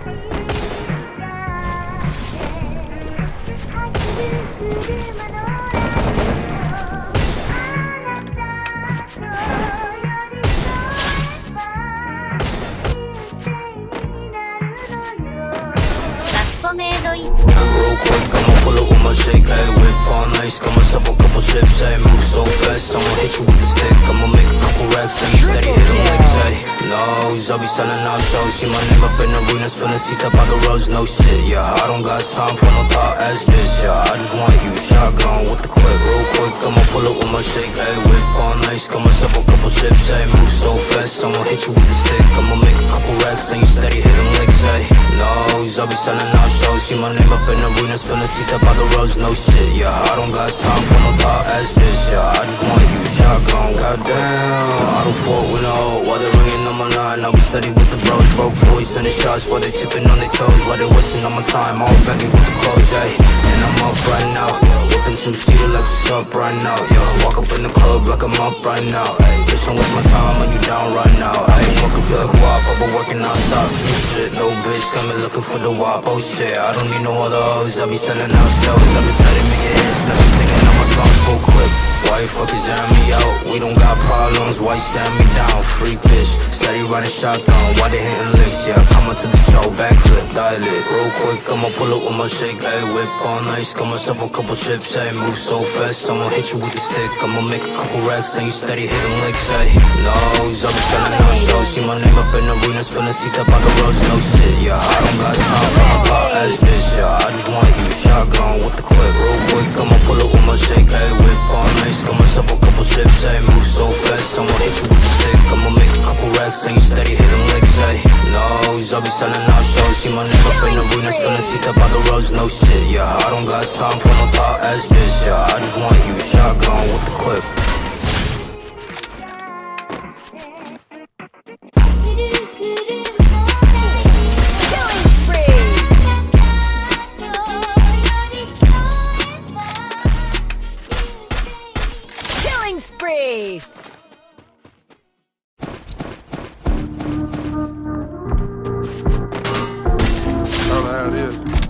Real quick, I'ma pull up with my shake, hey, whip on ice, got myself a couple chips, hey, move so fast, I'ma hit you with the stick, I'ma make a couple racks, hey, steady hit them legs, hey, nose, I'll be selling out shows, see my name up in arenas, filling seats up by the roads, no shit, yeah, I don't got time for no thought ass bitch, yeah, I just want you, shotgun with the clip, real quick, I'ma pull up with my shake, hey, whip on ice, got myself a couple chips, hey, move so fast, I'ma hit you with the stick, I'ma make a couple racks, hey, steady hit them legs, hey, nose, I'll be selling out shows, see my name up in arenas, filling seats up by the roads, no shit, yeah, I don't got time for no thought ass bitch, yeah, I just want you, shotgun, goddamn, I don't fuck with no, while they ringing on my line, I'll be steady with the bros, broke boys sending shots while they tipping on their toes, while they wasting on my time, all baggy with the clothes, ayy, and I'm up right now, whipping two-seater like what's up right now, yeah, walk up in the club like I'm up right now, ayy, bitch, don't waste my time when you down right now, I ain't working for the guap, I've been working outside, some shit, no bitch, got me looking for the wop, oh shit, I don't need no other hoes, I be selling out shows, I be steady making hits, I be singing all my songs full clip, why you fuckers airing me out, we don't got problems, why you stand me down, free bitch, steady riding shotgun, why they hitting licks, yeah, coming to the show, backflip, dial it, real quick, I'ma pull up with my shake, ayy, whip on ice, got myself a couple chips, ayy, move so fast, I'ma hit you with the stick, I'ma make a couple racks, and you steady hitting licks, ayy, nose, I be selling out shows, see my name up in arenas, filling seats up on the roads, no shit, yeah, I don't got time for my pop ass bitch, yeah, I just want you, shotgun with the clip, real quick, I'ma pull up with my shake, ayy, whip on ice, got myself a couple chips, ayy, move so fast, I'ma hit you with the stick, I'ma make a couple racks, and you steady hitting licks, ayy, nose, I be selling out shows, see my name up in arenas, filling seats up on the roads, no shit, yeah, I don't got time for no thought ass bitch, yeah, I just want you, shotgun with the clip. Spree! Tell her how it is.